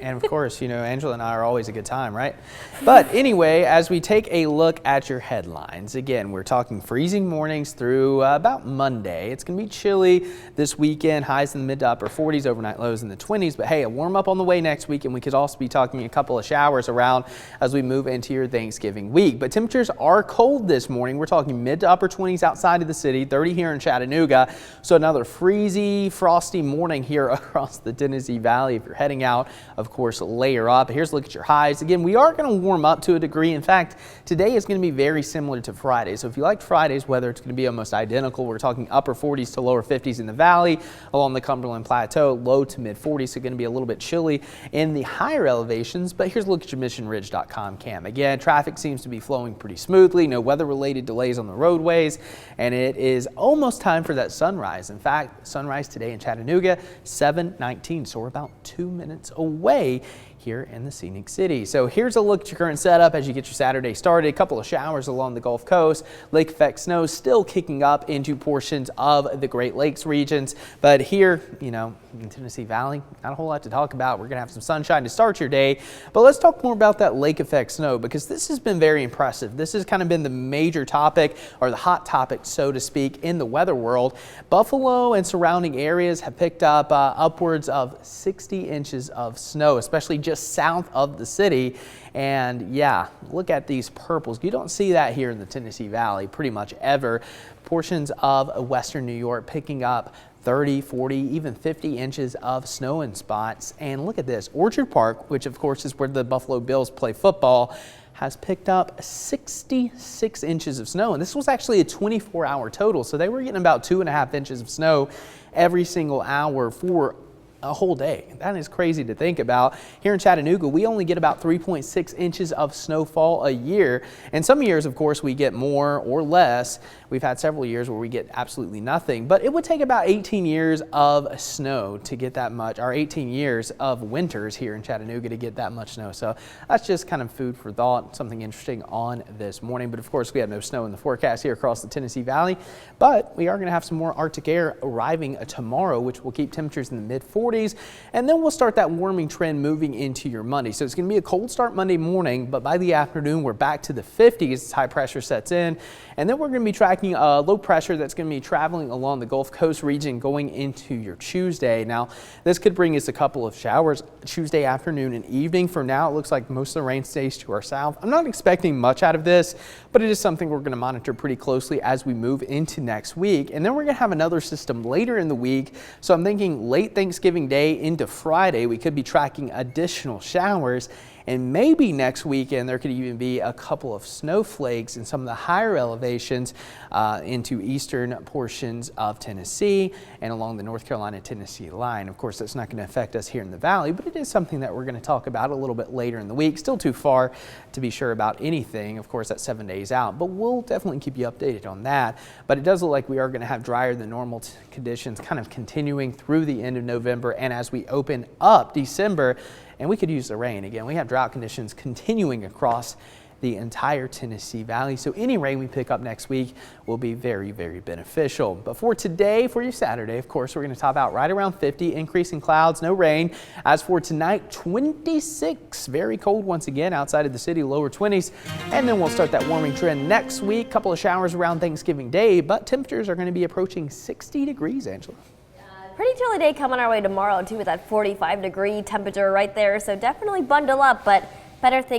And of course, you know, Angela and I are always a good time, right? But anyway, as we take a look at your headlines, again, we're talking freezing mornings through about Monday. It's going to be chilly this weekend, highs in the mid to upper 40s, overnight lows in the 20s. But hey, a warm up on the way next week, and we could also be talking a couple of showers around as we move into your Thanksgiving week. But temperatures are cold this morning. We're talking mid to upper 20s outside of the city, 30 here in Chattanooga. So another freezy, frosty morning here across the Tennessee Valley. If you're heading out, of course, layer up. Here's a look at your highs. Again, we are going to warm up to a degree. In fact, today is going to be very similar to Friday. So if you liked Friday's weather, it's going to be almost identical. We're talking upper 40s to lower 50s in the valley along the Cumberland Plateau, low to mid 40s. So going to be a little bit chilly in the higher elevations. But here's a look at your missionridge.com cam. Again, traffic seems to be flowing pretty smoothly. No weather related delays on the roadways. And it is almost time for that sunrise. In fact, sunrise today in Chattanooga, 7:19. So we're about 2 minutes away here in the scenic city. So here's a look at your current setup as you get your Saturday started. A couple of showers along the Gulf Coast. Lake effect snow still kicking up into portions of the Great Lakes regions. But here, you know, in Tennessee Valley, not a whole lot to talk about. We're going to have some sunshine to start your day. But let's talk more about that lake effect snow, because this has been very impressive. This has kind of been the major topic, or the hot topic, so to speak, in the weather world. Buffalo and surrounding areas have picked up upwards of 60 inches of snow, especially just south of the city. And yeah, look at these purples. You don't see that here in the Tennessee Valley pretty much ever. Portions of western New York picking up 30, 40, even 50 inches of snow in spots. And look at this, Orchard Park, which of course is where the Buffalo Bills play football, has picked up 66 inches of snow. And this was actually a 24-hour total. So they were getting about 2.5 inches of snow every single hour for a whole day. That is crazy to think about. Here in Chattanooga, we only get about 3.6 inches of snowfall a year. And some years, of course, we get more or less. We've had several years where we get absolutely nothing, but it would take about 18 years of snow to get that much, or 18 years of winters here in Chattanooga to get that much snow. So that's just kind of food for thought, something interesting on this morning. But of course, we have no snow in the forecast here across the Tennessee Valley, but we are going to have some more Arctic air arriving tomorrow, which will keep temperatures in the mid 40s. And then we'll start that warming trend moving into your Monday. So it's going to be a cold start Monday morning, but by the afternoon, we're back to the 50s as high pressure sets in. And then we're going to be tracking low pressure that's going to be traveling along the Gulf Coast region going into your Tuesday. Now, this could bring us a couple of showers Tuesday afternoon and evening. For now, it looks like most of the rain stays to our south. I'm not expecting much out of this, but it is something we're going to monitor pretty closely as we move into next week. And then we're going to have another system later in the week. So I'm thinking late Thanksgiving Day into Friday, we could be tracking additional showers. And maybe next weekend there could even be a couple of snowflakes in some of the higher elevations into eastern portions of Tennessee and along the North Carolina-Tennessee line. Of course, that's not going to affect us here in the valley, but it is something that we're going to talk about a little bit later in the week. Still too far to be sure about anything. Of course, that's 7 days out, but we'll definitely keep you updated on that. But it does look like we are going to have drier than normal conditions kind of continuing through the end of November, and as we open up December, and we could use the rain. Again, we have drought conditions continuing across the entire Tennessee Valley. So any rain we pick up next week will be very, very beneficial. But for today, for your Saturday, of course, we're going to top out right around 50, increasing clouds, no rain. As for tonight, 26, very cold once again outside of the city, lower 20s. And then we'll start that warming trend next week. Couple of showers around Thanksgiving Day, but temperatures are going to be approaching 60 degrees, Angela. Pretty chilly day coming our way tomorrow too, with that 45-degree temperature right there. So definitely bundle up, but better things